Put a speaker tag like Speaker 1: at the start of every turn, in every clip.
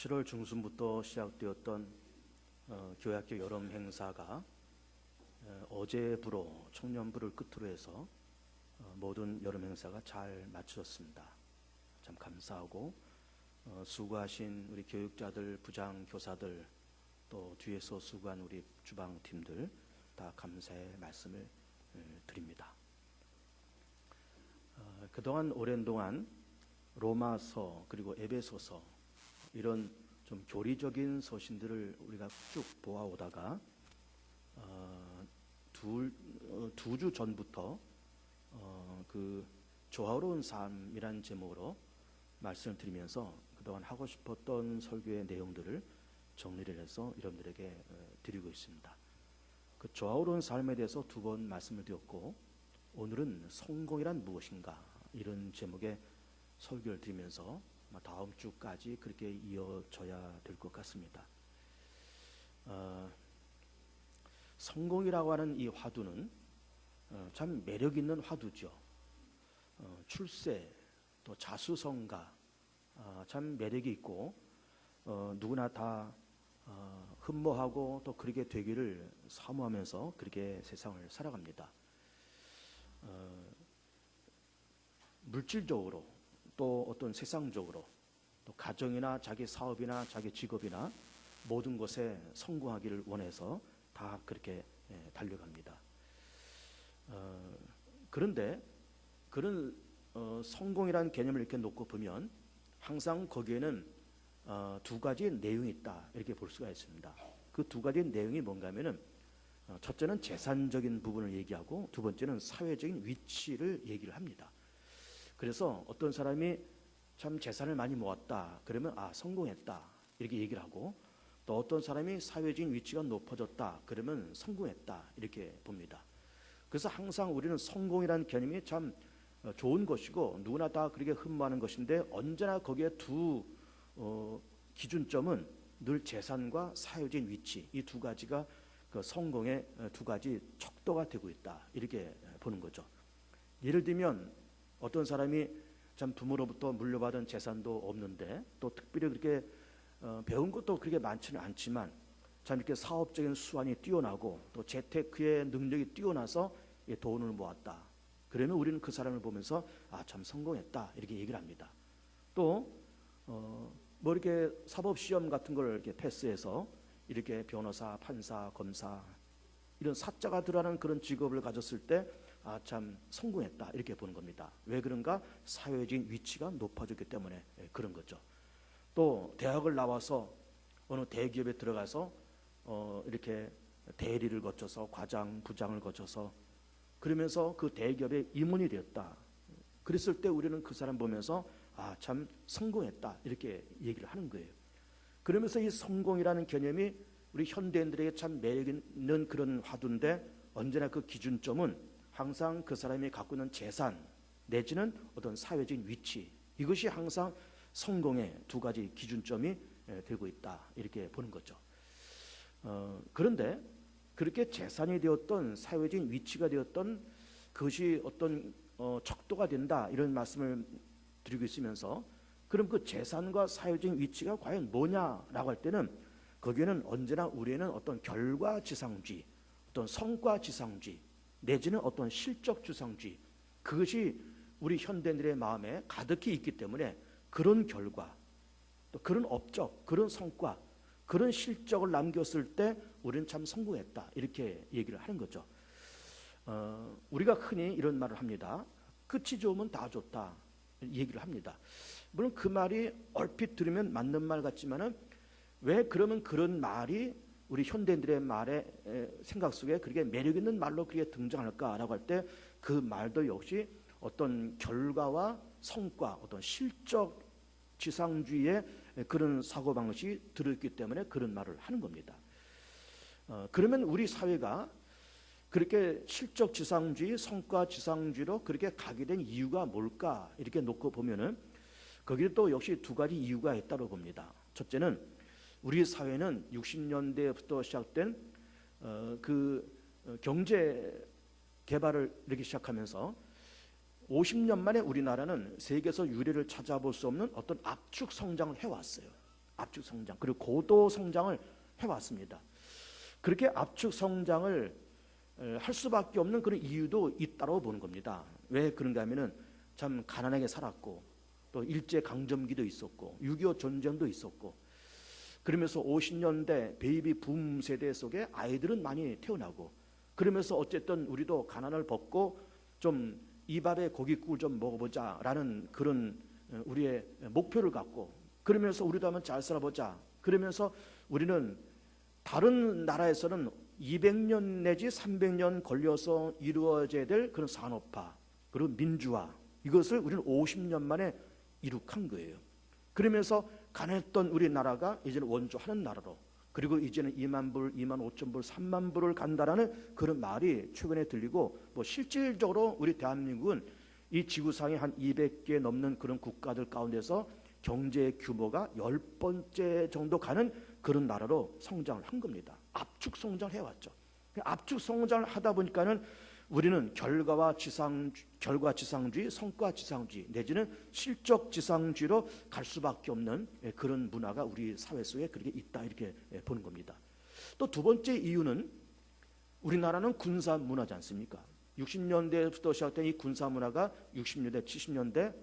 Speaker 1: 7월 중순부터 시작되었던 교회학교 여름 행사가 어제부로 청년부를 끝으로 해서 모든 여름 행사가 잘 마쳐졌습니다. 참 감사하고 수고하신 우리 교육자들, 부장, 교사들, 또 뒤에서 수고한 우리 주방팀들 다 감사의 말씀을 드립니다. 그동안 오랜 동안 로마서 그리고 에베소서 이런 좀 교리적인 서신들을 우리가 쭉 보아오다가 두 주 전부터 그 조화로운 삶이란 제목으로 말씀을 드리면서 그동안 하고 싶었던 설교의 내용들을 정리를 해서 여러분들에게 드리고 있습니다. 그 조화로운 삶에 대해서 두 번 말씀을 드렸고, 오늘은 성공이란 무엇인가 이런 제목의 설교를 드리면서 다음 주까지 그렇게 이어져야 될 것 같습니다. 성공이라고 하는 이 화두는 참 매력 있는 화두죠. 출세, 또 자수성가, 참 매력이 있고 누구나 다 흠모하고 또 그렇게 되기를 사모하면서 그렇게 세상을 살아갑니다. 물질적으로 또 어떤 세상적으로 또 가정이나 자기 사업이나 자기 직업이나 모든 것에 성공하기를 원해서 다 그렇게 달려갑니다. 그런데 그런 성공이라는 개념을 이렇게 놓고 보면 항상 거기에는 두 가지 내용이 있다 이렇게 볼 수가 있습니다. 그 두 가지 내용이 뭔가 하면은 첫째는 재산적인 부분을 얘기하고 두 번째는 사회적인 위치를 얘기를 합니다. 그래서 어떤 사람이 참 재산을 많이 모았다 그러면 성공했다 이렇게 얘기를 하고, 또 어떤 사람이 사회적인 위치가 높아졌다 그러면 성공했다 이렇게 봅니다. 그래서 항상 우리는 성공이라는 개념이 참 좋은 것이고 누구나 다 그렇게 흠모하는 것인데, 언제나 거기에 두 기준점은 늘 재산과 사회적인 위치, 이 두 가지가 그 성공의 두 가지 척도가 되고 있다 이렇게 보는 거죠. 예를 들면 어떤 사람이 참 부모로부터 물려받은 재산도 없는데 또 특별히 그렇게 배운 것도 그렇게 많지는 않지만 참 이렇게 사업적인 수완이 뛰어나고 또 재테크의 능력이 뛰어나서 돈을 모았다. 그러면 우리는 그 사람을 보면서 참 성공했다 이렇게 얘기를 합니다. 또 뭐 이렇게 사법 시험 같은 걸 이렇게 패스해서 이렇게 변호사, 판사, 검사 이런 사자가 들어가는 그런 직업을 가졌을 때 참 성공했다 이렇게 보는 겁니다. 왜 그런가? 사회적인 위치가 높아졌기 때문에 그런 거죠. 또 대학을 나와서 어느 대기업에 들어가서 이렇게 대리를 거쳐서 과장, 부장을 거쳐서 그러면서 그 대기업의 임원이 되었다. 그랬을 때 우리는 그 사람 보면서 참 성공했다 이렇게 얘기를 하는 거예요. 그러면서 이 성공이라는 개념이 우리 현대인들에게 참 매력 있는 그런 화두인데, 언제나 그 기준점은 항상 그 사람이 갖고 있는 재산 내지는 어떤 사회적인 위치, 이것이 항상 성공의 두 가지 기준점이 되고 있다 이렇게 보는 거죠. 그런데 그렇게 재산이 되었던 사회적인 위치가 되었던 그것이 어떤 척도가 된다 이런 말씀을 드리고 있으면서, 그럼 그 재산과 사회적인 위치가 과연 뭐냐라고 할 때는 거기에는 언제나 우리는 어떤 결과지상주의, 어떤 성과지상주의 내지는 어떤 실적지상주의, 그것이 우리 현대인들의 마음에 가득히 있기 때문에 그런 결과, 또 그런 업적, 그런 성과, 그런 실적을 남겼을 때 우리는 참 성공했다 이렇게 얘기를 하는 거죠. 우리가 흔히 이런 말을 합니다. 끝이 좋으면 다 좋다 얘기를 합니다. 물론 그 말이 얼핏 들으면 맞는 말 같지만은 왜 그러면 그런 말이 우리 현대인들의 말의 생각 속에 그렇게 매력 있는 말로 그렇게 등장할까라고 할 때, 그 말도 역시 어떤 결과와 성과, 어떤 실적 지상주의의 그런 사고방식이 들어있기 때문에 그런 말을 하는 겁니다. 그러면 우리 사회가 그렇게 실적 지상주의, 성과 지상주의로 그렇게 가게 된 이유가 뭘까 이렇게 놓고 보면은 거기에 또 역시 두 가지 이유가 있다고 봅니다. 첫째는 우리 사회는 60년대부터 시작된 그 경제 개발을 이렇게 시작하면서 50년 만에 우리나라는 세계에서 유례를 찾아볼 수 없는 어떤 압축 성장을 해왔어요. 압축 성장 그리고 고도 성장을 해왔습니다. 그렇게 압축 성장을 할 수밖에 없는 그런 이유도 있다고 보는 겁니다. 왜 그런가 하면은 참 가난하게 살았고 또 일제 강점기도 있었고 6.25 전쟁도 있었고 그러면서 50년대 베이비 붐 세대 속에 아이들은 많이 태어나고 그러면서 어쨌든 우리도 가난을 벗고 좀 이밥에 고깃국을 좀 먹어보자라는 그런 우리의 목표를 갖고 그러면서 우리도 한번 잘 살아보자. 그러면서 우리는 다른 나라에서는 200년 내지 300년 걸려서 이루어져야 될 그런 산업화 그리고 민주화 이것을 우리는 50년 만에 이룩한 거예요. 그러면서 가난했던 우리나라가 이제는 원조하는 나라로 그리고 이제는 2만 불, 2만 5천 불, 3만 불을 간다라는 그런 말이 최근에 들리고 뭐 실질적으로 우리 대한민국은 이 지구상에 한 200개 넘는 그런 국가들 가운데서 경제 규모가 10번째 정도 가는 그런 나라로 성장을 한 겁니다. 압축 성장을 해왔죠. 압축 성장을 하다 보니까는 우리는 결과지상주의, 성과지상주의 내지는 실적지상주의로 갈 수밖에 없는 그런 문화가 우리 사회 속에 그렇게 있다 이렇게 보는 겁니다. 또 두 번째 이유는 우리나라는 군사 문화지 않습니까? 60년대부터 시작된 이 군사 문화가 60년대, 70년대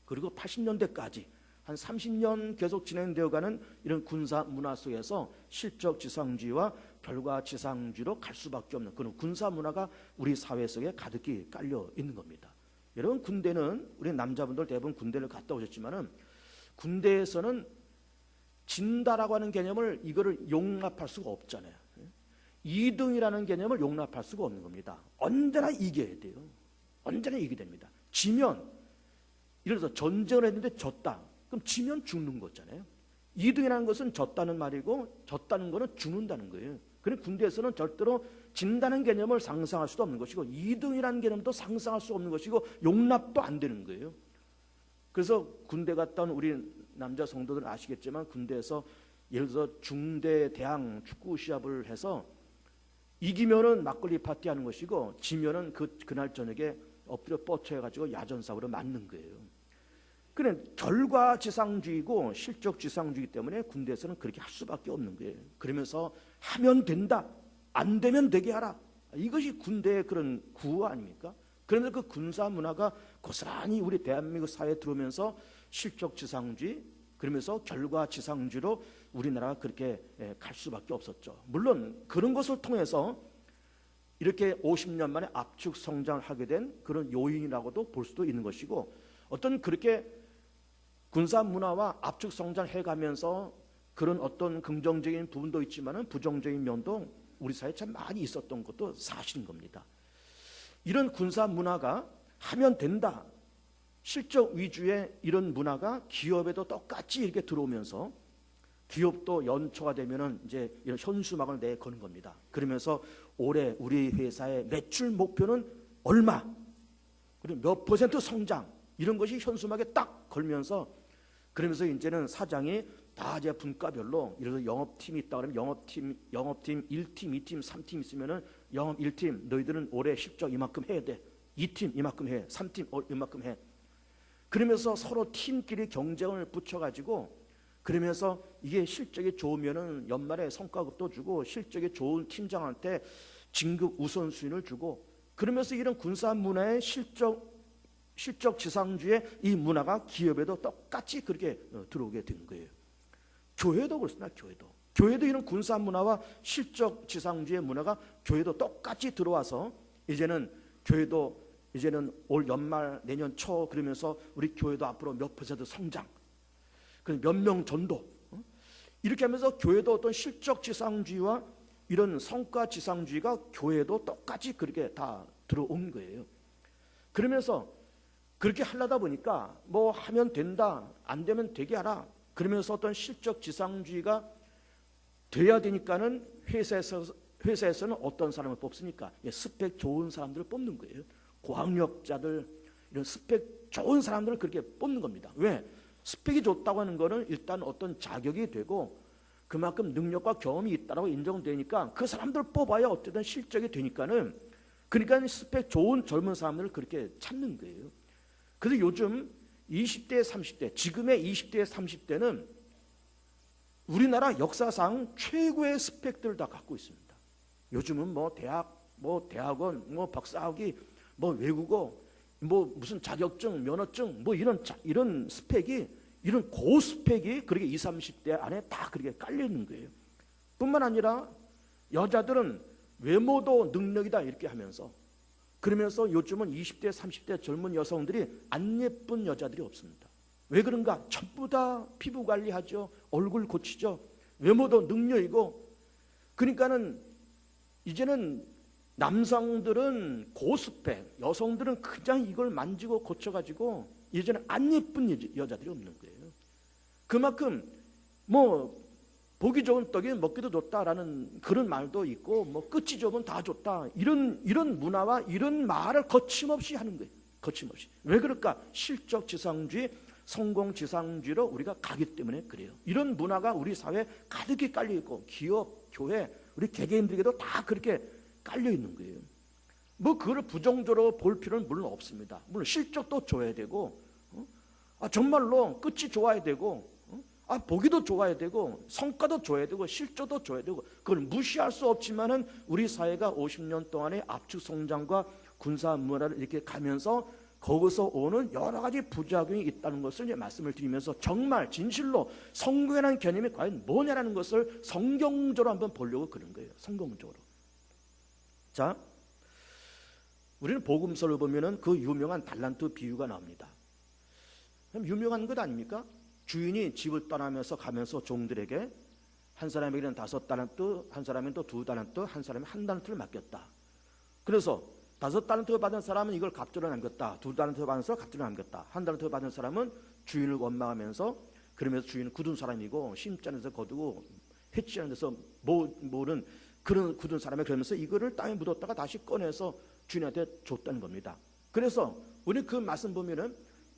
Speaker 1: 그리고 80년대까지 한 30년 계속 진행되어가는 이런 군사 문화 속에서 실적지상주의와 결과지상주의로 갈 수밖에 없는 그런 군사 문화가 우리 사회 속에 가득히 깔려 있는 겁니다. 여러분 군대는 우리 남자분들 대부분 군대를 갔다 오셨지만은 군대에서는 진다라고 하는 개념을 이거를 용납할 수가 없잖아요. 2등이라는 개념을 용납할 수가 없는 겁니다. 언제나 이겨야 돼요. 언제나 이기게 됩니다. 지면 예를 들어서 전쟁을 했는데 졌다. 그럼 지면 죽는 거잖아요. 2등이라는 것은 졌다는 말이고 졌다는 것은 죽는다는 거예요. 그래서 군대에서는 절대로 진다는 개념을 상상할 수도 없는 것이고 2등이라는 개념도 상상할 수 없는 것이고 용납도 안 되는 거예요. 그래서 군대 갔다 온 우리 남자 성도들은 아시겠지만 군대에서 예를 들어서 중대 대항 축구 시합을 해서 이기면은 막걸리 파티하는 것이고 지면은 그날 저녁에 엎드려 뻗쳐가지고 야전사고로 맞는 거예요. 그래 결과지상주의고 실적지상주의 때문에 군대에서는 그렇게 할 수밖에 없는 거예요. 그러면서 하면 된다, 안 되면 되게 하라. 이것이 군대의 그런 구호 아닙니까? 그런데 그 군사 문화가 고스란히 우리 대한민국 사회에 들어오면서 실적지상주의 그러면서 결과지상주의로 우리나라가 그렇게 갈 수밖에 없었죠. 물론 그런 것을 통해서 이렇게 50년 만에 압축 성장을 하게 된 그런 요인이라고도 볼 수도 있는 것이고 어떤 그렇게 군사 문화와 압축 성장을 해가면서 그런 어떤 긍정적인 부분도 있지만은 부정적인 면도 우리 사회에 참 많이 있었던 것도 사실인 겁니다. 이런 군사 문화가 하면 된다. 실적 위주의 이런 문화가 기업에도 똑같이 이렇게 들어오면서 기업도 연초가 되면은 이제 이런 현수막을 내거는 겁니다. 그러면서 올해 우리 회사의 매출 목표는 얼마, 그리고 몇 %, 성장 이런 것이 현수막에 딱 걸면서 그러면서 이제는 사장이 다 이제 분과별로 예를 들어 영업팀이 있다 그러면 영업팀 1팀, 2팀, 3팀 있으면은 영업 1팀 너희들은 올해 실적 이만큼 해야 돼. 2팀 이만큼 해. 3팀 이만큼 해. 그러면서 서로 팀끼리 경쟁을 붙여가지고 그러면서 이게 실적이 좋으면은 연말에 성과급도 주고 실적이 좋은 팀장한테 진급 우선순위를 주고 그러면서 이런 군사 문화의 실적지상주의 이 문화가 기업에도 똑같이 그렇게 들어오게 된 거예요. 교회도 그렇습니다. 교회도 이런 군사 문화와 실적지상주의 문화가 교회도 똑같이 들어와서 이제는 교회도 이제는 올 연말 내년 초 그러면서 우리 교회도 앞으로 몇 % 성장 몇 명 전도 이렇게 하면서 교회도 어떤 실적지상주의와 이런 성과지상주의가 교회도 똑같이 그렇게 다 들어온 거예요. 그러면서 그렇게 하려다 보니까 뭐 하면 된다, 안 되면 되게 하라. 그러면서 어떤 실적지상주의가 돼야 되니까는 회사에서는 어떤 사람을 뽑습니까? 스펙 좋은 사람들을 뽑는 거예요. 고학력자들, 이런 스펙 좋은 사람들을 그렇게 뽑는 겁니다. 왜? 스펙이 좋다고 하는 거는 일단 어떤 자격이 되고 그만큼 능력과 경험이 있다고 인정되니까 그 사람들 뽑아야 어쨌든 실적이 되니까는 그러니까 스펙 좋은 젊은 사람들을 그렇게 찾는 거예요. 그래서 요즘 20대, 30대, 지금의 20대, 30대는 우리나라 역사상 최고의 스펙들을 다 갖고 있습니다. 요즘은 뭐 대학, 뭐 대학원, 뭐 박사학위, 뭐 외국어, 뭐 무슨 자격증, 면허증, 뭐 이런 스펙이, 이런 고스펙이 그렇게 20, 30대 안에 다 그렇게 깔려 있는 거예요. 뿐만 아니라 여자들은 외모도 능력이다 이렇게 하면서, 그러면서 요즘은 20대, 30대 젊은 여성들이 안 예쁜 여자들이 없습니다. 왜 그런가? 전부 다 피부 관리하죠. 얼굴 고치죠. 외모도 능력이고. 그러니까는 이제는 남성들은 고스펙, 여성들은 그냥 이걸 만지고 고쳐가지고 예전에 안 예쁜 여자들이 없는 거예요. 그만큼 뭐 보기 좋은 떡이 먹기도 좋다라는 그런 말도 있고, 뭐 끝이 좁으면 다 좋다, 이런 문화와 이런 말을 거침없이 하는 거예요. 거침없이. 왜 그럴까? 실적 지상주의, 성공 지상주의로 우리가 가기 때문에 그래요. 이런 문화가 우리 사회에 가득히 깔려 있고, 기업, 교회, 우리 개개인들에게도 다 그렇게 깔려 있는 거예요. 뭐 그걸 부정적으로 볼 필요는 물론 없습니다. 물론 실적도 좋아야 되고, 정말로 끝이 좋아야 되고, 보기도 좋아야 되고, 성과도 좋아야 되고, 실적도 좋아야 되고, 그걸 무시할 수 없지만은 우리 사회가 50년 동안의 압축 성장과 군사 문화를 이렇게 가면서 거기서 오는 여러 가지 부작용이 있다는 것을 이제 말씀을 드리면서, 정말 진실로 성공이라는 개념이 과연 뭐냐라는 것을 성경적으로 한번 보려고 그런 거예요. 성경적으로. 자, 우리는 복음서를 보면은 그 유명한 달란트 비유가 나옵니다. 유명한 것 아닙니까? 주인이 집을 떠나면서 가면서 종들에게, 한 사람에게는 5달란트, 한 사람에게는 또 2달란트, 한 사람이 1달란트를 맡겼다. 그래서 5달란트 받은 사람은 이걸 갑절로 남겼다. 2달란트 받은 사람은 갑절로 남겼다. 1달란트 받은 사람은 주인을 원망하면서, 그러면서 주인은 굳은 사람이고 심지 않은 데서 거두고 해치지 않은 데서 모른 그런 굳은 사람이, 그러면서 이거를 땅에 묻었다가 다시 꺼내서 주인한테 줬다는 겁니다. 그래서 우리 그 말씀 보면은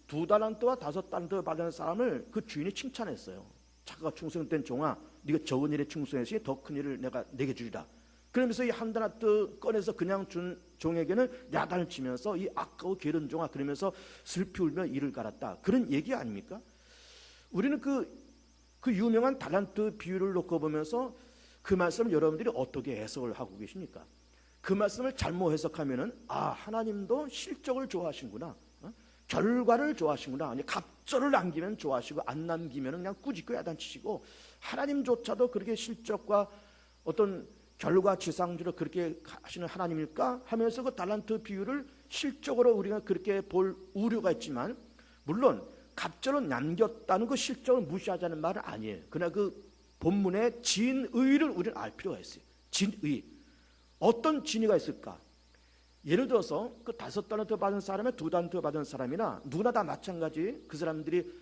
Speaker 1: 2달란트와 5달란트 받은 사람을 그 주인이 칭찬했어요. 자가 충성된 종아, 네가 적은 일에 충성했으니 더 큰 일을 내가 내게 주리라. 그러면서 이 1달란트 꺼내서 그냥 준 종에게는 야단을 치면서, 이 아까워 게으른 종아, 그러면서 슬피 울며 이를 갈았다. 그런 얘기 아닙니까? 우리는 그 유명한 달란트 비유를 놓고 보면서 그 말씀을 여러분들이 어떻게 해석을 하고 계십니까? 그 말씀을 잘못 해석하면은, 하나님도 실적을 좋아하시는구나, 결과를 좋아하시는구나, 아니 갑절을 남기면 좋아하시고 안 남기면 그냥 꾸짖고 야단치시고, 하나님조차도 그렇게 실적과 어떤 결과 지상주로 그렇게 하시는 하나님일까 하면서 그 달란트 비유를 실적으로 우리가 그렇게 볼 우려가 있지만, 물론 갑절은 남겼다는 그 실적을 무시하자는 말은 아니에요. 그러나 그 본문의 진의를 우리는 알 필요가 있어요. 진의. 어떤 진의가 있을까? 예를 들어서 그 5달란트 받은 사람에 2달란트 받은 사람이나 누구나 다 마찬가지, 그 사람들이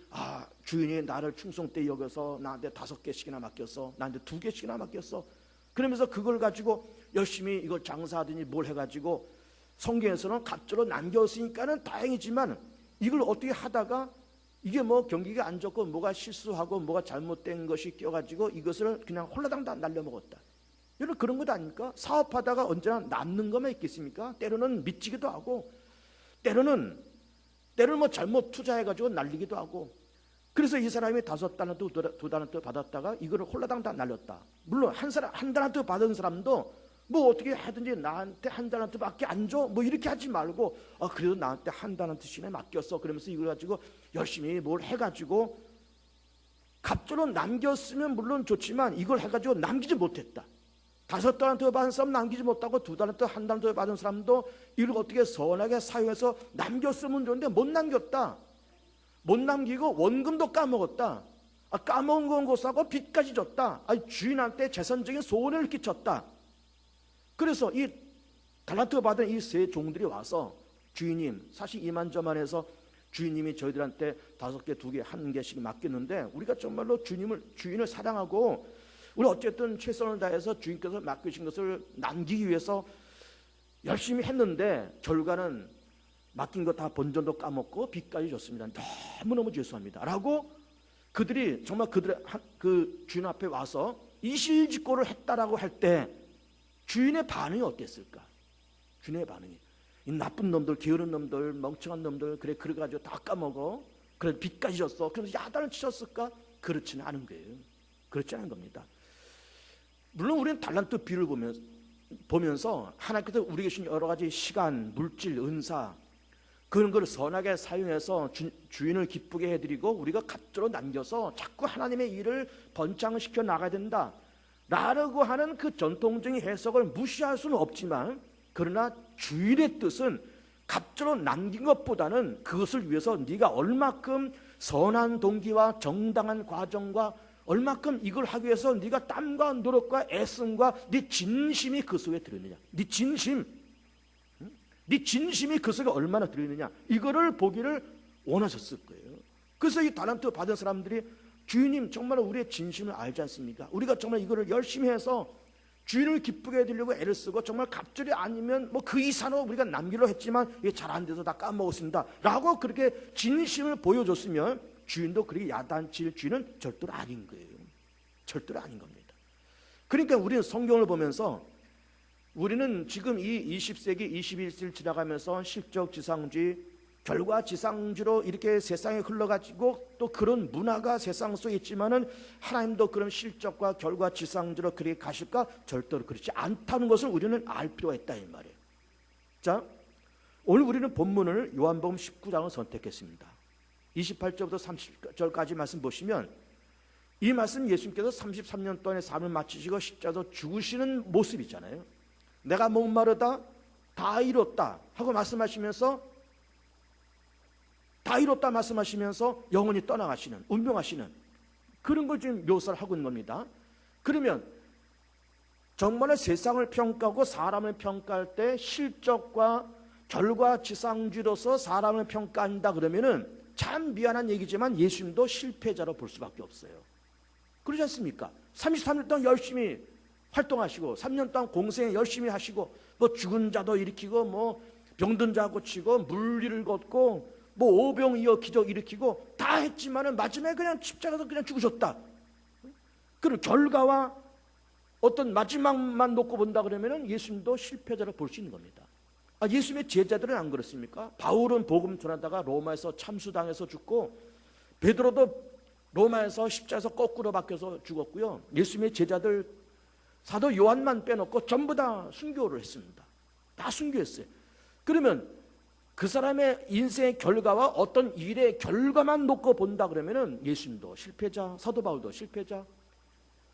Speaker 1: 주인이 나를 충성되이 여겨서 나한테 5개씩이나 맡겼어, 나한테 2개씩이나 맡겼어, 그러면서 그걸 가지고 열심히 이걸 장사하더니 뭘 해가지고, 성경에서는 갑절로 남겼으니까는 다행이지만 이걸 어떻게 하다가 이게 뭐 경기가 안 좋고 뭐가 실수하고 뭐가 잘못된 것이 껴가지고 이것을 그냥 홀라당 다 날려먹었다. 여러분 그런 것 아닙니까? 사업하다가 언제나 남는 것만 있겠습니까? 때로는 미치기도 하고, 때로는 뭐 잘못 투자해가지고 날리기도 하고. 그래서 이 사람이 5달란트, 2달란트 받았다가 이거를 홀라당 다 날렸다. 물론 한 달란트 받은 사람도 뭐 어떻게 하든지 나한테 1달란트밖에 안 줘, 뭐 이렇게 하지 말고, 그래도 나한테 1달란트씩이나 맡겼어, 그러면서 이걸 가지고 열심히 뭘 해가지고 갑절로 남겼으면 물론 좋지만 이걸 해가지고 남기지 못했다. 5달란트 받은 사람 남기지 못하고 2달란트, 1달란트 받은 사람도 이걸 어떻게 선하게 사용해서 남겼으면 좋은데 못 남겼다. 못 남기고 원금도 까먹었다. 까먹은 건 고사고 빚까지 졌다. 주인한테 재산적인 손해를 끼쳤다. 그래서 이 달란트 받은 이 세 종들이 와서, 주인님, 사실 이만저만해서 주인님이 저희들한테 5개, 2개, 1개씩 맡겼는데 우리가 정말로 주인을 사랑하고 우리 어쨌든 최선을 다해서 주인께서 맡기신 것을 남기기 위해서 열심히 했는데 결과는 맡긴 거 다 본전도 까먹고 빚까지 줬습니다. 너무너무 죄송합니다 라고 그들이 정말 그 주인 앞에 와서 이실직고를 했다라고 할 때 주인의 반응이 어땠을까? 주인의 반응이, 이 나쁜 놈들, 게으른 놈들, 멍청한 놈들, 그래가지고 다 까먹어, 그래 빚까지 줬어, 그래서 야단을 치셨을까? 그렇지는 않은 거예요. 그렇지 않은 겁니다. 물론 우리는 달란트 비유를 보면서 하나님께서 우리에게 주신 여러 가지 시간, 물질, 은사 그런 걸 선하게 사용해서 주인을 기쁘게 해드리고 우리가 갑절로 남겨서 자꾸 하나님의 일을 번창시켜 나가야 된다 라고 하는 그 전통적인 해석을 무시할 수는 없지만, 그러나 주인의 뜻은 갑절로 남긴 것보다는 그것을 위해서 네가 얼마큼 선한 동기와 정당한 과정과 얼마큼 이걸 하기 위해서 네가 땀과 노력과 애씀과 네 진심이 그 속에 들어있느냐, 네 진심이 그 속에 얼마나 들어있느냐, 이거를 보기를 원하셨을 거예요. 그래서 이 달란트 받은 사람들이 주인님 정말 우리의 진심을 알지 않습니까? 우리가 정말 이거를 열심히 해서 주인을 기쁘게 해드리려고 애를 쓰고 정말 갑절이 아니면 뭐 그 이상으로 우리가 남기려 했지만 이게 잘 안 돼서 다 까먹었습니다 라고 그렇게 진심을 보여줬으면 주인도 그렇게 야단칠 주인은 절대로 아닌 거예요. 절대로 아닌 겁니다. 그러니까 우리는 성경을 보면서 우리는 지금 이 20세기 21세기를 지나가면서 실적지상주의, 결과지상주로 이렇게 세상에 흘러가지고 또 그런 문화가 세상 속에 있지만은 하나님도 그런 실적과 결과지상주로 그렇게 가실까? 절대로 그렇지 않다는 것을 우리는 알 필요가 있다 이 말이에요. 자, 오늘 우리는 본문을 요한복음 19장을 선택했습니다. 28절부터 30절까지 말씀 보시면 이 말씀 예수님께서 33년 동안의 삶을 마치시고 십자가에서 죽으시는 모습이잖아요. 내가 목마르다 다 이뤘다 하고 말씀하시면서 다 이뤘다 말씀하시면서 영원히 떠나가시는, 운명하시는 그런 걸 지금 묘사를 하고 있는 겁니다. 그러면 정말 세상을 평가하고 사람을 평가할 때 실적과 결과지상주로서 사람을 평가한다 그러면은 참 미안한 얘기지만 예수님도 실패자로 볼 수밖에 없어요. 그러지 않습니까? 33년 동안 열심히 활동하시고 3년 동안 공생 열심히 하시고 뭐 죽은 자도 일으키고 뭐 병든 자 고치고 물리를 걷고 뭐 오병이어 기적 일으키고 다 했지만은 마지막에 그냥 십자가에서 그냥 죽으셨다. 그런 결과와 어떤 마지막만 놓고 본다 그러면은 예수님도 실패자로 볼 수 있는 겁니다. 예수님의 제자들은 안 그렇습니까? 바울은 복음 전하다가 로마에서 참수당해서 죽고 베드로도 로마에서 십자가에서 거꾸로 박혀서 죽었고요. 예수님의 제자들 사도 요한만 빼놓고 전부 다 순교를 했습니다. 다 순교했어요. 그러면 그 사람의 인생의 결과와 어떤 일의 결과만 놓고 본다 그러면은 예수님도 실패자, 사도 바울도 실패자,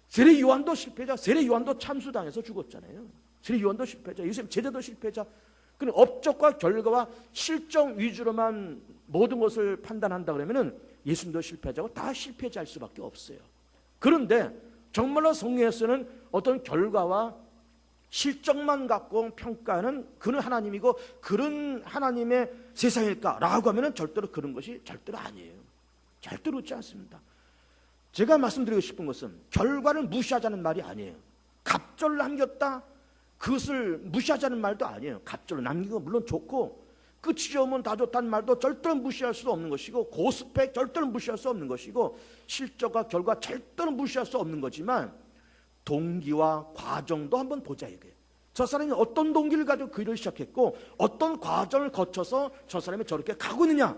Speaker 1: 세례 요한도 실패자, 세례 요한도 참수당해서 죽었잖아요. 세례 요한도 실패자, 예수님 제자도 실패자. 그럼 업적과 결과와 실정 위주로만 모든 것을 판단한다 그러면은 예수님도 실패자고 다 실패자일 수밖에 없어요. 그런데 정말로 성경에서는 어떤 결과와 실적만 갖고 평가하는 그런 하나님이고 그런 하나님의 세상일까라고 하면은 절대로 그런 것이 절대로 아니에요. 절대로 그렇지 않습니다. 제가 말씀드리고 싶은 것은 결과를 무시하자는 말이 아니에요. 갑절을 남겼다 그것을 무시하자는 말도 아니에요. 갑절을 남긴 건 물론 좋고 끝이 좋으면 다 좋다는 말도 절대로 무시할 수 없는 것이고 고스펙 절대로 무시할 수 없는 것이고 실적과 결과 절대로 무시할 수 없는 거지만 동기와 과정도 한번 보자 이거예요. 저 사람이 어떤 동기를 가지고 그 일을 시작했고 어떤 과정을 거쳐서 저 사람이 저렇게 가고 있느냐,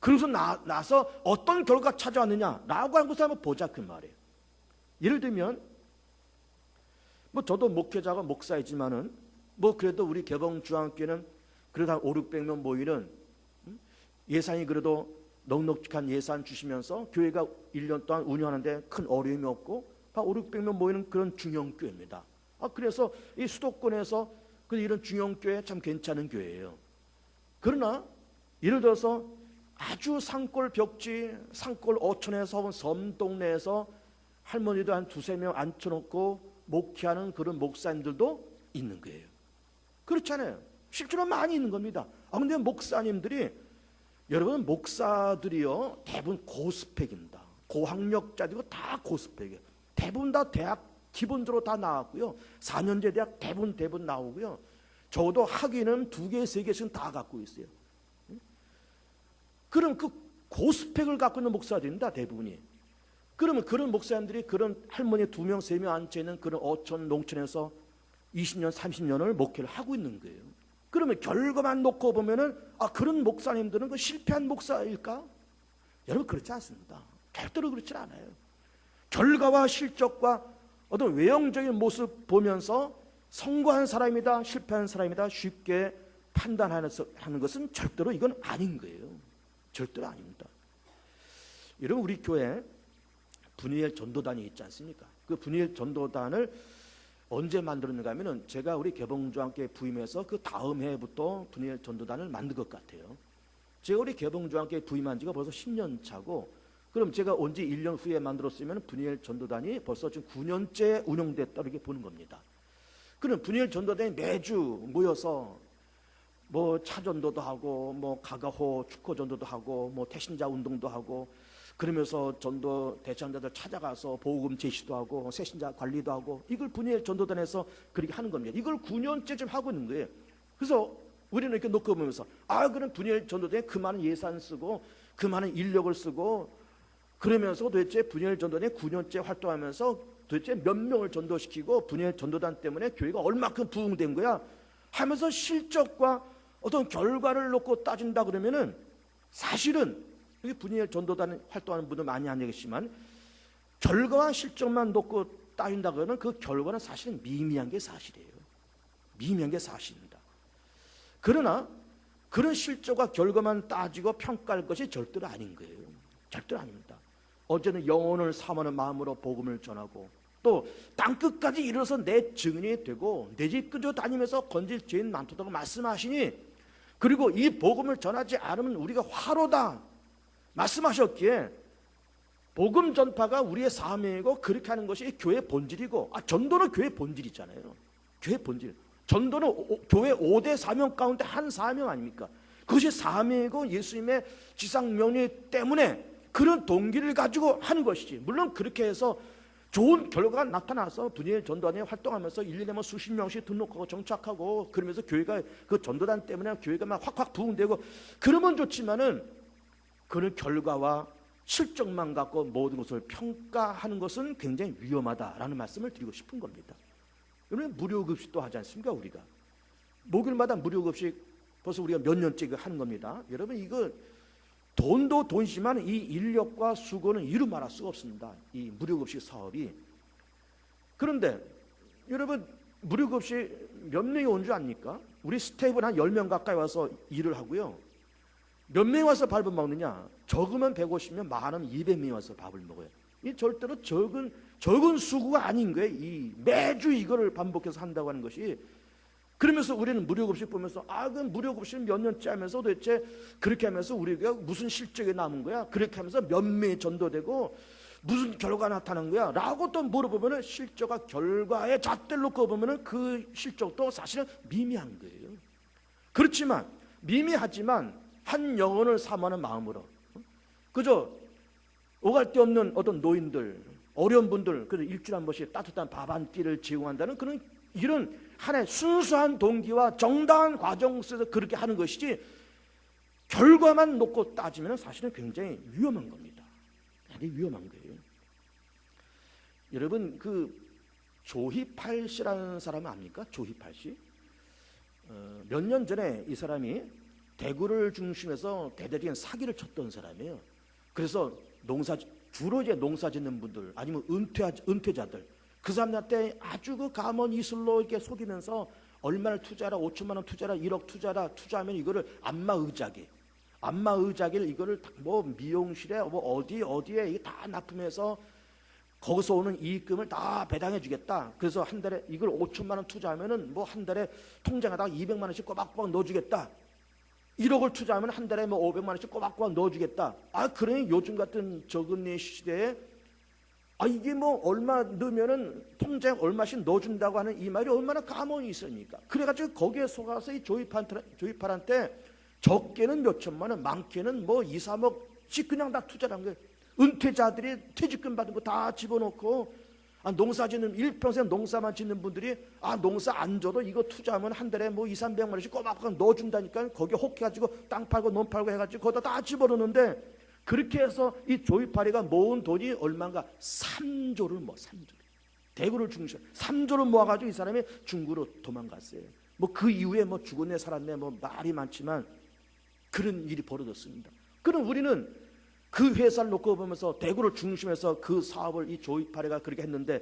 Speaker 1: 그래서 나서 어떤 결과가 찾아왔느냐라고 하는 것을 한번 보자 그 말이에요. 예를 들면 뭐 저도 목회자가 목사이지만은 뭐 그래도 우리 개봉중앙교회는 그래도 한 500~600명 모이는 예산이 그래도 넉넉한 예산 주시면서 교회가 1년 동안 운영하는데 큰 어려움이 없고 한 500~600명 모이는 그런 중형교회입니다. 그래서 이 수도권에서 이런 중형교회 참 괜찮은 교회예요. 그러나 예를 들어서 아주 산골 벽지, 산골 어촌에서 혹은 섬 동네에서 할머니도 한 2~3명 앉혀놓고 목회하는 그런 목사님들도 있는 거예요. 그렇잖아요. 실제로 많이 있는 겁니다. 근데 목사님들이, 여러분 목사들이요 대부분 고스펙입니다. 고학력자들이고 다 고스펙이에요. 대부분 다 대학 기본적으로 다 나왔고요. 4년제 대학 대부분 나오고요. 적어도 학위는 2개, 3개씩은 다 갖고 있어요. 그럼 그 고스펙을 갖고 있는 목사들입니다. 대부분이. 그러면 그런 목사님들이 그런 할머니 2명, 3명 앉아있는 그런 어촌, 농촌에서 20년, 30년을 목회를 하고 있는 거예요. 그러면 결과만 놓고 보면은 그런 목사님들은 그 실패한 목사일까? 여러분 그렇지 않습니다. 절대로 그렇지 않아요. 결과와 실적과 어떤 외형적인 모습 보면서 성공한 사람이다 실패한 사람이다 쉽게 판단하는 것은 절대로 이건 아닌 거예요. 절대로 아닙니다. 여러분, 우리 교회 분이엘 전도단이 있지 않습니까? 그 분이엘 전도단을 언제 만들었는가 하면은 제가 우리 개봉주한께 부임해서 그 다음 해부터 분이엘 전도단을 만든 것 같아요. 제가 우리 개봉주한께 부임한 지가 벌써 10년 차고, 그럼 제가 온 지 1년 후에 만들었으면 분이엘 전도단이 벌써 지금 9년째 운영됐다 이렇게 보는 겁니다. 그럼 분이엘 전도단이 매주 모여서 뭐 차전도도 하고 뭐 가가호 축구 전도도 하고 뭐 태신자 운동도 하고, 그러면서 전도 대상자들 찾아가서 보금 제시도 하고 새신자 관리도 하고, 이걸 분이엘 전도단에서 그렇게 하는 겁니다. 이걸 9년째 좀 하고 있는 거예요. 그래서 우리는 이렇게 놓고 보면서 그럼 분이엘 전도단에 그 많은 예산 쓰고 그 많은 인력을 쓰고 그러면서 도대체 분이엘 전도단에 9년째 활동하면서 도대체 몇 명을 전도시키고 분이엘 전도단 때문에 교회가 얼마큼 부흥된 거야 하면서 실적과 어떤 결과를 놓고 따진다 그러면은, 사실은 여기 분이엘 전도단 활동하는 분들 많이 안 계시지만 결과와 실적만 놓고 따진다 그러면 그 결과는 사실은 미미한 게 사실이에요. 미미한 게 사실입니다. 그러나 그런 실적과 결과만 따지고 평가할 것이 절대로 아닌 거예요. 절대로 아닙니다. 어제는 영혼을 사모하는 마음으로 복음을 전하고, 또 땅끝까지 이르러서 내 증인이 되고 내 집 근처 다니면서 건질 죄인 많도다고 말씀하시니, 그리고 이 복음을 전하지 않으면 우리가 화로다 말씀하셨기에 복음 전파가 우리의 사명이고 그렇게 하는 것이 교회의 본질이고, 전도는 교회의 본질이잖아요. 교회의 본질. 전도는 교회 5대 사명 가운데 한 사명 아닙니까? 그것이 사명이고 예수님의 지상 명령 때문에 그런 동기를 가지고 하는 것이지, 물론 그렇게 해서 좋은 결과가 나타나서 분이엘 전도단에 활동하면서 1년에 뭐 수십 명씩 등록하고 정착하고 그러면서 교회가 그 전도단 때문에 교회가 막 확확 부흥되고 그러면 좋지만은, 그런 결과와 실적만 갖고 모든 것을 평가하는 것은 굉장히 위험하다라는 말씀을 드리고 싶은 겁니다. 여러분, 무료급식도 하지 않습니까? 우리가 목요일마다 무료급식 벌써 우리가 몇 년째 하는 겁니다. 여러분, 이거 돈도 돈이지만 이 인력과 수고는 이루 말할 수가 없습니다. 이 무료급식 사업이. 그런데 여러분, 무료급식 몇 명이 온 줄 압니까? 우리 스태프는 한 10명 가까이 와서 일을 하고요. 몇 명이 와서 밥을 먹느냐? 적으면 150명, 많으면 200명이 와서 밥을 먹어요. 이 절대로 적은 수고가 아닌 거예요. 이 매주 이거를 반복해서 한다고 하는 것이. 그러면서 우리는 무료급식 보면서 그 무료급식 몇 년째 하면서 도대체 그렇게 하면서 우리가 무슨 실적이 남은 거야? 그렇게 하면서 몇 명이 전도되고 무슨 결과가 나타난 거야? 라고 또 물어보면은 실적과 결과의 잣대를 놓고 보면은 그 실적도 사실은 미미한 거예요. 그렇지만 미미하지만 한 영혼을 사모하는 마음으로, 그저 오갈 데 없는 어떤 노인들, 어려운 분들, 그래서 일주일에 한 번씩 따뜻한 밥 한 끼를 제공한다는 그런 이런 하나의 순수한 동기와 정당한 과정 속에서 그렇게 하는 것이지, 결과만 놓고 따지면 사실은 굉장히 위험한 겁니다. 굉장히 위험한 거예요. 여러분, 그 조희팔 씨라는 사람 압니까? 조희팔 씨? 몇 년 전에 이 사람이 대구를 중심해서 대대적인 사기를 쳤던 사람이에요. 그래서 주로 이제 농사 짓는 분들 아니면 은퇴자들, 그 사람들한테 아주 그 감언 이술로 이렇게 속이면서 얼마를 투자하라, 5천만 원 투자하라, 1억 투자하라, 투자하면 이거를 안마의자기를 이거를 뭐 미용실에 뭐 어디에 이게 다 납품해서 거기서 오는 이익금을 다 배당해 주겠다. 그래서 한 달에 이걸 5천만 원 투자하면은 뭐 한 달에 통장에다가 200만 원씩 꼬박꼬박 넣어주겠다. 1억을 투자하면 한 달에 뭐 500만 원씩 꼬박꼬박 넣어주겠다. 그러니 요즘 같은 저금리 시대에 이게 뭐 얼마 넣으면은 통장에 얼마씩 넣어준다고 하는 이 말이 얼마나 감언이 있습니까? 그래가지고 거기에 속아서 이 조이팔한테 적게는 몇 천만 원, 많게는 뭐 2, 3억씩 그냥 다 투자를 한 거예요. 은퇴자들이 퇴직금 받은 거 다 집어넣고, 농사 짓는 일평생 농사만 짓는 분들이 농사 안 줘도 이거 투자하면 한 달에 뭐 2, 300만 원씩 꼬박꼬박 넣어준다니까. 거기에 혹해가지고 땅 팔고 논 팔고 해가지고 거기다 다 집어넣는데, 그렇게 해서 이 조이파리가 모은 돈이 얼마인가? 3조를 3조. 대구를 중심 3조를 모아가지고 이 사람이 중국으로 도망갔어요. 뭐 그 이후에 뭐 죽었네 살았네 뭐 말이 많지만 그런 일이 벌어졌습니다. 그럼 우리는 그 회사를 놓고 보면서 대구를 중심해서 그 사업을 이 조이파리가 그렇게 했는데,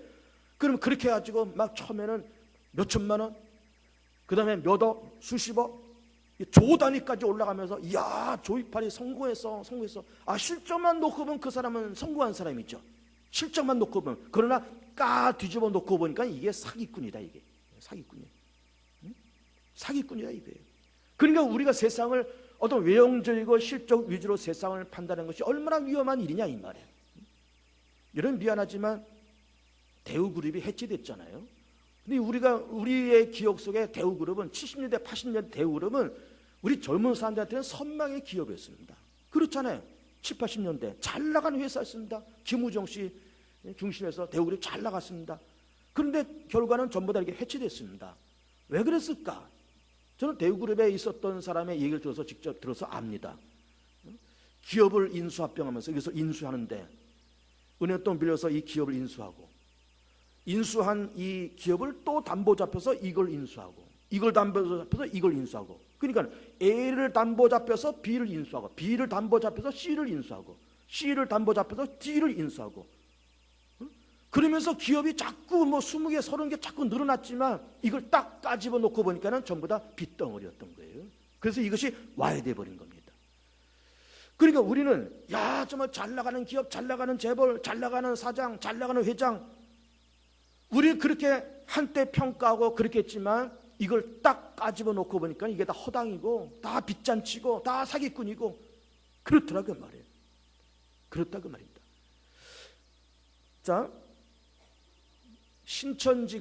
Speaker 1: 그럼 그렇게 해가지고 막 처음에는 몇 천만 원, 그 다음에 몇 억, 수십억, 조 단위까지 올라가면서 이야 조이파리 성공했어. 실적만 놓고 보면 그 사람은 성공한 사람이죠. 실적만 놓고 보면. 그러나 까 뒤집어 놓고 보니까 이게 사기꾼이다. 이게 사기꾼이야. 사기꾼이다 이거예요. 그러니까 우리가 세상을 어떤 외형적이고 실적 위주로 세상을 판단하는 것이 얼마나 위험한 일이냐 이 말이에요. 여러분 미안하지만 대우그룹이 해체됐잖아요. 근데 우리의 기억 속에 대우그룹은 70년대 80년대 대우그룹은 우리 젊은 사람들한테는 선망의 기업이었습니다. 그렇잖아요. 7, 80년대 잘 나가는 회사였습니다. 김우정 씨 중심에서 대우그룹이 잘 나갔습니다. 그런데 결과는 전부 다 이렇게 해체됐습니다. 왜 그랬을까? 저는 대우그룹에 있었던 사람의 얘기를 들어서 직접 들어서 압니다. 기업을 인수합병하면서 여기서 인수하는데 은행 돈 빌려서 이 기업을 인수하고, 인수한 이 기업을 또 담보 잡혀서 이걸 인수하고, 이걸 담보 잡혀서 이걸 인수하고, 그러니까 A를 담보 잡혀서 B를 인수하고, B를 담보 잡혀서 C를 인수하고, C를 담보 잡혀서 D를 인수하고, 그러면서 기업이 자꾸 20개, 30개 자꾸 늘어났지만 이걸 딱 까집어 놓고 보니까는 전부 다 빚덩어리였던 거예요. 그래서 이것이 와해돼 버린 겁니다. 그러니까 우리는 야 정말 잘 나가는 기업, 잘 나가는 재벌, 잘 나가는 사장, 잘 나가는 회장, 우리 그렇게 한때 평가하고 그렇게 했지만 이걸 딱 까집어 놓고 보니까 이게 다 허당이고 다 빚잔치고 다 사기꾼이고 그렇더라고 말이에요. 그렇다고 말입니다. 자, 신천지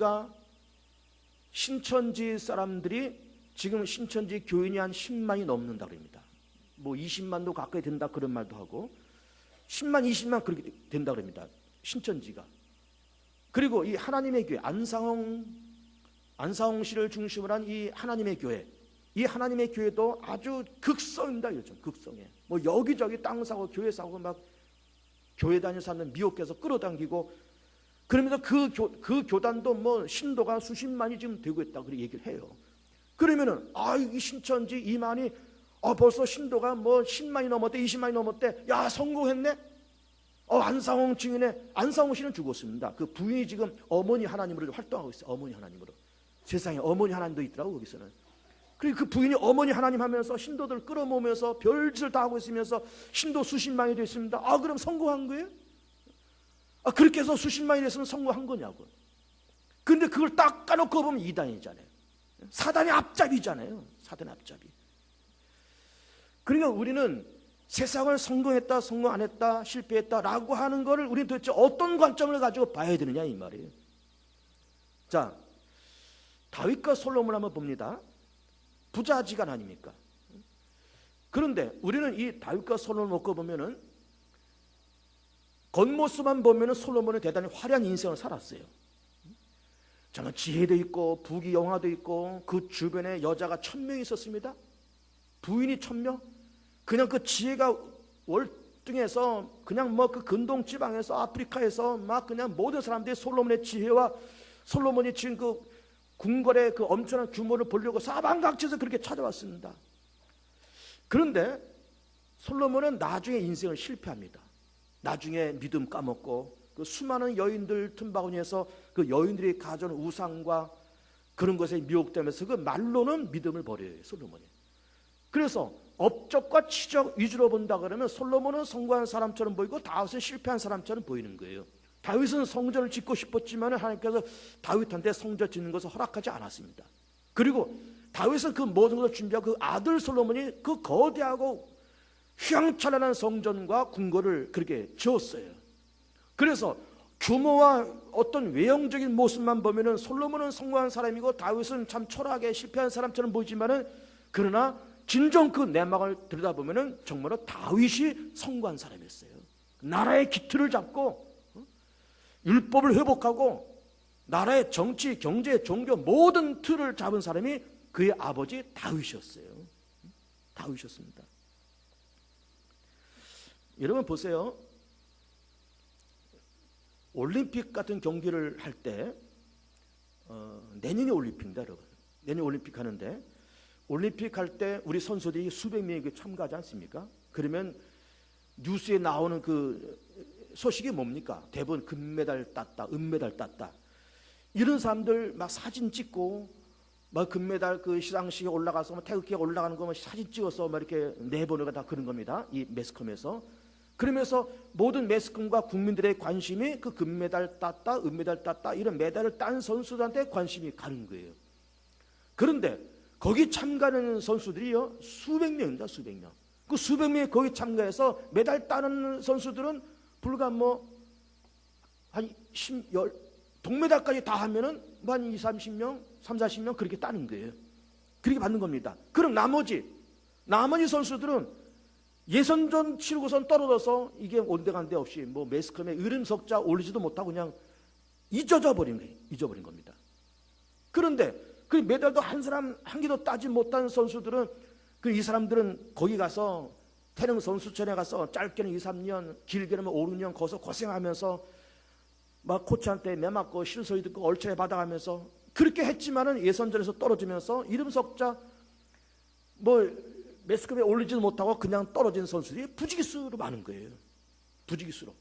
Speaker 1: 사람들이 지금 신천지 교인이 한 10만이 넘는다 그럽니다. 20만도 가까이 된다 그런 말도 하고 10만, 20만 그렇게 된다 그럽니다. 신천지가. 그리고 이 하나님의 교회 안상홍 씨를 중심으로 한 이 하나님의 교회, 이 하나님의 교회도 아주 극성입니다. 요즘 극성해. 여기저기 땅 사고 교회 사고 막 교회 다니는 사람들 미혹해서 끌어당기고, 그러면서 그 교단도 신도가 수십만이 지금 되고 있다 그렇게 얘기를 해요. 그러면은 이 신천지 이만이 벌써 신도가 10만이 넘었대, 20만이 넘었대. 야 성공했네. 안상홍 증인의 안상홍 씨는 죽었습니다. 그 부인이 지금 어머니 하나님으로 활동하고 있어요. 어머니 하나님으로. 세상에 어머니 하나님도 있더라고 거기서는. 그리고 그 부인이 어머니 하나님 하면서 신도들 끌어모으면서 별짓을 다 하고 있으면서 신도 수십만이 됐습니다. 그럼 성공한 거예요? 그렇게 해서 수십만이 됐으면 성공한 거냐고. 그런데 그걸 딱 까놓고 보면 이단이잖아요. 사단의 앞잡이잖아요. 사단의 앞잡이. 그러니까 우리는 세상을 성공했다, 성공 안 했다, 실패했다라고 하는 거를 우리는 도대체 어떤 관점을 가지고 봐야 되느냐 이 말이에요. 자, 다윗과 솔로몬 한번 봅니다. 부자지간 아닙니까? 그런데 우리는 이 다윗과 솔로몬을 놓고 보면은 겉모습만 보면은 솔로몬은 대단히 화려한 인생을 살았어요. 정말 지혜도 있고 부귀 영화도 있고 그 주변에 여자가 1000명이 있었습니다. 부인이 1000명. 그냥 그 지혜가 월등해서 그냥 그 근동 지방에서 아프리카에서 막 그냥 모든 사람들이 솔로몬의 지혜와 솔로몬이 지은 그 궁궐의 그 엄청난 규모를 보려고 사방각지에서 그렇게 찾아왔습니다. 그런데 솔로몬은 나중에 인생을 실패합니다. 나중에 믿음 까먹고 그 수많은 여인들 틈바구니에서 그 여인들이 가져온 우상과 그런 것에 미혹되면서 그 말로는 믿음을 버려요 솔로몬이. 그래서 업적과 치적 위주로 본다 그러면 솔로몬은 성공한 사람처럼 보이고 다윗은 실패한 사람처럼 보이는 거예요. 다윗은 성전을 짓고 싶었지만 하나님께서 다윗한테 성전 짓는 것을 허락하지 않았습니다. 그리고 다윗은 그 모든 것을 준비하고 그 아들 솔로몬이 그 거대하고 휘황찬란한 성전과 궁궐을 그렇게 지었어요. 그래서 규모와 어떤 외형적인 모습만 보면은 솔로몬은 성공한 사람이고 다윗은 참 초라하게 실패한 사람처럼 보이지만은, 그러나 진정 그 내막을 들여다보면은 정말로 다윗이 성공한 사람이었어요. 나라의 기틀을 잡고 율법을 회복하고 나라의 정치, 경제, 종교 모든 틀을 잡은 사람이 그의 아버지 다윗이었어요. 다윗이었습니다. 여러분 보세요. 올림픽 같은 경기를 할 때 내년이 올림픽입니다, 여러분. 내년 올림픽 하는데 올림픽 할 때 우리 선수들이 수백 명이 참가하지 않습니까? 그러면 뉴스에 나오는 그 소식이 뭡니까? 대부분 금메달 땄다, 은메달 땄다. 이런 사람들 막 사진 찍고 막 금메달 그 시상식에 올라가서 막 태극기에 올라가는 거 막 사진 찍어서 막 이렇게 내보내가 다 그런 겁니다. 이 매스컴에서. 그러면서 모든 매스컴과 국민들의 관심이 그 금메달 땄다, 은메달 땄다 이런 메달을 딴 선수들한테 관심이 가는 거예요. 그런데 거기 참가하는 선수들이요 수백 명입니다. 수백 명. 그 수백 명이 거기 참가해서 메달 따는 선수들은 불과 한 10, 동메달까지 다 하면은 한 20, 30명, 30, 40명 그렇게 따는 거예요. 그렇게 받는 겁니다. 그럼 나머지 선수들은 예선전 치르고선 떨어져서 이게 온데간데 없이 뭐 매스컴에 이름 석자 올리지도 못하고 그냥 잊어져 버린 거예요. 잊어버린 겁니다. 그런데 그 메달도 한 사람 한 개도 따지 못한 선수들은 이 사람들은 거기 가서 태릉 선수촌에 가서 짧게는 2, 3년 길게는 5, 6년 거기서 고생하면서 막 코치한테 매 맞고 실소리 듣고 얼차려 받아가면서 그렇게 했지만은 예선전에서 떨어지면서 이름 석자 뭐 매스컴에 올리지도 못하고 그냥 떨어진 선수들이 부지기수로 많은 거예요. 부지기수로.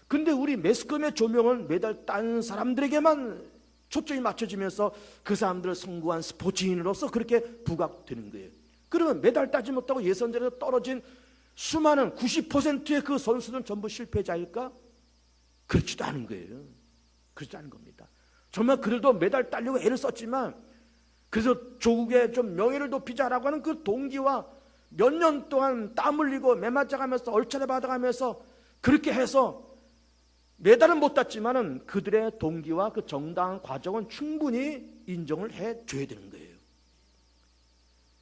Speaker 1: 근데 우리 매스컴의 조명은 메달 딴 사람들에게만 초점이 맞춰지면서 그 사람들을 성공한 스포츠인으로서 그렇게 부각되는 거예요. 그러면 메달 따지 못하고 예선전에서 떨어진 수많은 90%의 그 선수들은 전부 실패자일까? 그렇지도 않은 거예요. 그렇지도 않은 겁니다. 정말 그래도 메달 따려고 애를 썼지만 그래서 조국의 좀 명예를 높이자라고 하는 그 동기와 몇 년 동안 땀 흘리고 매맞아가면서 얼차려 받아가면서 그렇게 해서 메달은 못 땄지만은 그들의 동기와 그 정당한 과정은 충분히 인정을 해줘야 되는 거예요.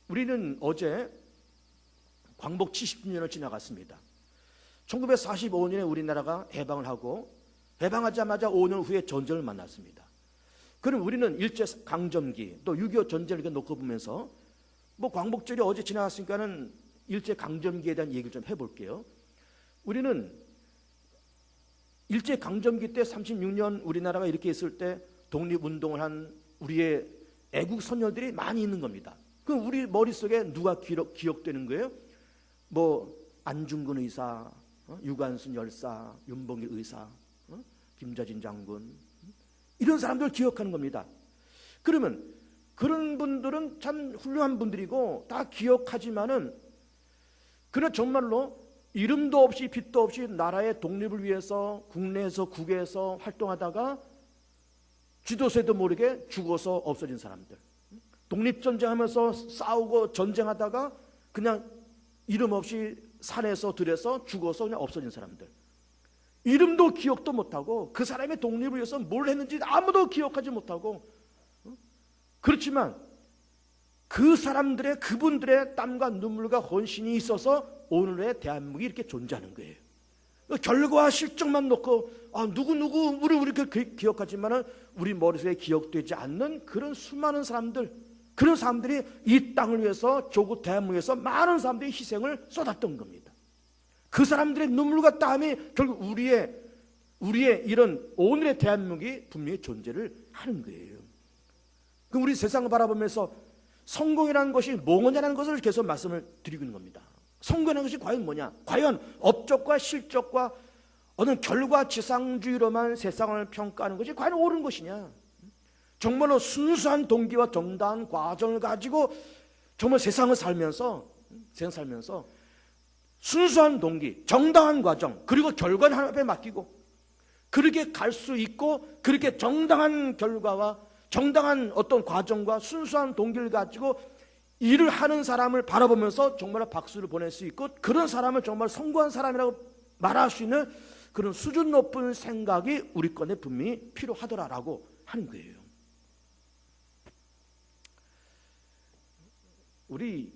Speaker 1: 우리는 어제 광복 70주년을 지나갔습니다. 1945년에 우리나라가 해방을 하고 해방하자마자 5년 후에 전쟁을 만났습니다. 그럼 우리는 일제강점기 또 6.25 전쟁을 이렇게 놓고 보면서 뭐 광복절이 어제 지나갔으니까는 일제강점기에 대한 얘기를 좀 해볼게요. 우리는 일제강점기 때 36년 우리나라가 이렇게 있을 때 독립운동을 한 우리의 애국 선열들이 많이 있는 겁니다. 그럼 우리 머릿속에 누가 기억되는 거예요? 뭐 안중근 의사, 유관순 열사, 윤봉길 의사, 김자진 장군 이런 사람들 기억하는 겁니다. 그러면 그런 분들은 참 훌륭한 분들이고 다 기억하지만은 그러나 정말로 이름도 없이 빛도 없이 나라의 독립을 위해서 국내에서 국외에서 활동하다가 쥐도새도 모르게 죽어서 없어진 사람들, 독립전쟁하면서 싸우고 전쟁하다가 그냥 이름 없이 산에서 들에서 죽어서 그냥 없어진 사람들, 이름도 기억도 못하고 그 사람의 독립을 위해서 뭘 했는지 아무도 기억하지 못하고, 그렇지만 그 사람들의 그분들의 땀과 눈물과 헌신이 있어서 오늘의 대한민국이 이렇게 존재하는 거예요. 결과와 실적만 놓고 누구 우리 기억하지만은 우리 머릿속에 기억되지 않는 그런 수많은 사람들, 그런 사람들이 이 땅을 위해서 조국 대한민국을 위해서 많은 사람들이 희생을 쏟았던 겁니다. 그 사람들의 눈물과 땀이 결국 우리의 이런 오늘의 대한민국이 분명히 존재를 하는 거예요. 그럼 우리 세상을 바라보면서 성공이라는 것이 뭐냐는 것을 계속 말씀을 드리고 있는 겁니다. 성공이라는 것이 과연 뭐냐? 과연 업적과 실적과 어느 결과지상주의로만 세상을 평가하는 것이 과연 옳은 것이냐? 정말로 순수한 동기와 정당한 과정을 가지고 정말 세상을 살면서 순수한 동기, 정당한 과정, 그리고 결과는 하나님께 맡기고 그렇게 갈 수 있고 그렇게 정당한 결과와 정당한 어떤 과정과 순수한 동기를 가지고 일을 하는 사람을 바라보면서 정말 박수를 보낼 수 있고 그런 사람을 정말 성공한 사람이라고 말할 수 있는 그런 수준 높은 생각이 우리 건에 분명히 필요하더라라고 하는 거예요. 우리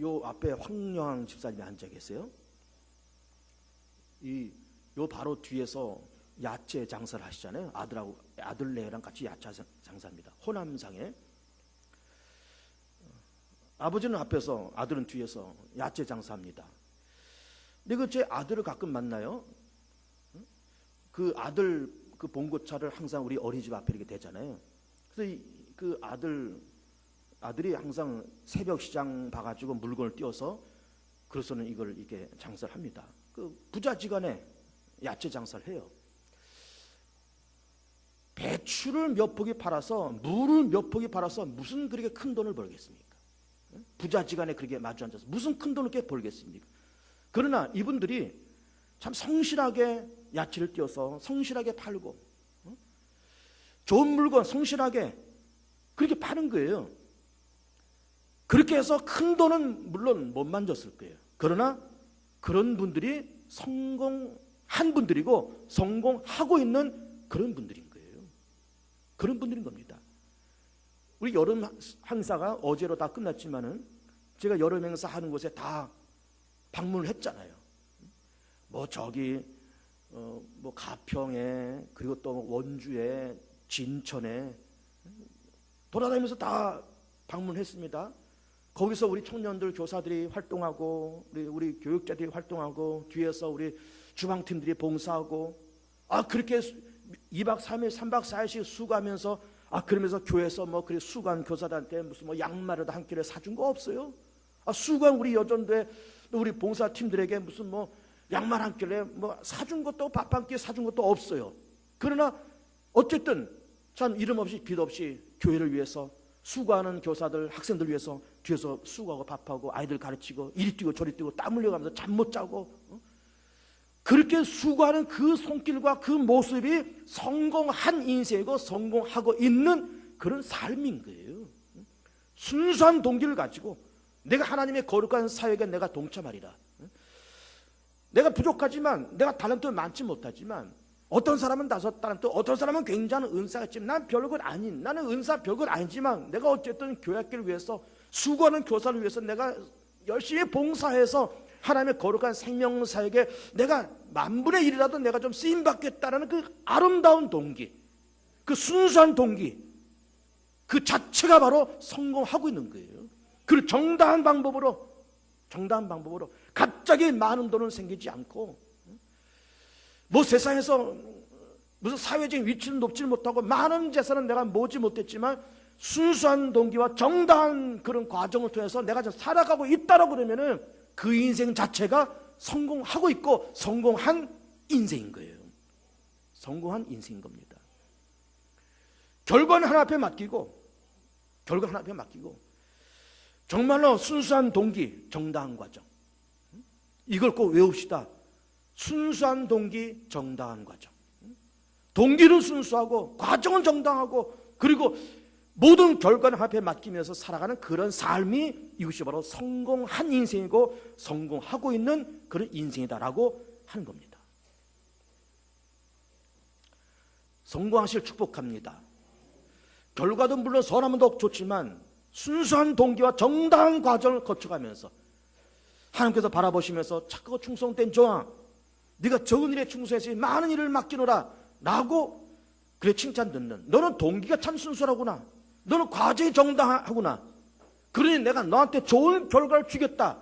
Speaker 1: 요 앞에 황영환 집사님이 앉아 계세요. 요 바로 뒤에서 야채 장사를 하시잖아요. 아들네랑 같이 야채 장사합니다. 호남상에 아버지는 앞에서 아들은 뒤에서 야채 장사합니다. 근데 제 아들을 가끔 만나요. 그 아들 그 봉고차를 항상 우리 어린이집 앞에 이렇게 대잖아요. 그래서 그 아들이 항상 새벽 시장 봐가지고 물건을 띄워서 그래서는 이걸 이렇게 장사를 합니다. 그 부자지간에 야채 장사를 해요. 배추를 몇 포기 팔아서, 물을 몇 포기 팔아서 무슨 그렇게 큰 돈을 벌겠습니까? 부자지간에 그렇게 마주 앉아서 무슨 큰 돈을 이렇게 벌겠습니까? 그러나 이분들이 참 성실하게 야채를 띄워서 성실하게 팔고, 좋은 물건 성실하게 그렇게 파는 거예요. 그렇게 해서 큰 돈은 물론 못 만졌을 거예요. 그러나 그런 분들이 성공한 분들이고 성공하고 있는 그런 분들인 거예요. 그런 분들인 겁니다. 우리 여름 행사가 어제로 다 끝났지만은 제가 여름 행사 하는 곳에 다 방문을 했잖아요. 뭐 저기 뭐 가평에, 그리고 또 원주에, 진천에 돌아다니면서 다 방문했습니다. 거기서 우리 청년들, 교사들이 활동하고, 우리 교육자들이 활동하고, 뒤에서 우리 주방팀들이 봉사하고, 그렇게 2박 3일, 3박 4일씩 수고하면서, 그러면서 교회에서 뭐 그래 수고한 교사들한테 무슨 뭐 양말을 한 켤레 사준 거 없어요. 수고한 우리 여전도에 우리 봉사팀들에게 무슨 뭐 양말 한 켤레 뭐 사준 것도, 밥 한 끼 사준 것도 없어요. 그러나 어쨌든 참 이름 없이 빛 없이 교회를 위해서 수고하는 교사들, 학생들 위해서 뒤에서 수고하고 밥하고 아이들 가르치고 이리 뛰고 저리 뛰고 땀 흘려가면서 잠 못 자고, 그렇게 수고하는 그 손길과 그 모습이 성공한 인생이고 성공하고 있는 그런 삶인 거예요. 순수한 동기를 가지고 내가 하나님의 거룩한 사역에 내가 동참하리라. 내가 부족하지만, 내가 달란트 많지 못하지만, 어떤 사람은 5달란트, 어떤 사람은 굉장한 은사가 있지만 난 별것 아닌, 나는 은사 별것 아니지만 내가 어쨌든 교회학교를 위해서 수고하는 교사를 위해서 내가 열심히 봉사해서 하나님의 거룩한 생명사역에 내가 10,000분의 1이라도 내가 좀 쓰임받겠다라는 그 아름다운 동기, 그 순수한 동기, 그 자체가 바로 성공하고 있는 거예요. 그 정당한 방법으로 갑자기 많은 돈은 생기지 않고, 뭐 세상에서 무슨 사회적인 위치는 높지는 못하고 많은 재산은 내가 모으지 못했지만 순수한 동기와 정당한 그런 과정을 통해서 내가 좀 살아가고 있다라고 그러면은 그 인생 자체가 성공하고 있고 성공한 인생인 거예요. 성공한 인생인 겁니다. 결과는 하나 앞에 맡기고 정말로 순수한 동기, 정당한 과정, 이걸 꼭 외웁시다. 순수한 동기, 정당한 과정. 동기는 순수하고 과정은 정당하고, 그리고 모든 결과는 앞에 맡기면서 살아가는 그런 삶이, 이것이 바로 성공한 인생이고 성공하고 있는 그런 인생이다라고 하는 겁니다. 성공하실 축복합니다. 결과도 물론 선하면 더 좋지만 순수한 동기와 정당한 과정을 거쳐가면서 하나님께서 바라보시면서 착하고 충성된 종아, 네가 적은 일에 충성해서 많은 일을 맡기노라 라고 그래 칭찬 듣는, 너는 동기가 참 순수하구나, 너는 과정이 정당하구나, 그러니 내가 너한테 좋은 결과를 주겠다,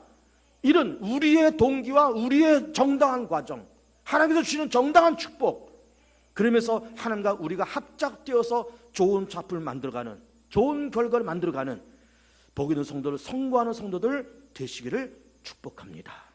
Speaker 1: 이런 우리의 동기와 우리의 정당한 과정, 하나님께서 주시는 정당한 축복, 그러면서 하나님과 우리가 합작되어서 좋은 작품을 만들어가는, 좋은 결과를 만들어가는 복 있는 성도들, 성공하는 성도들 되시기를 축복합니다.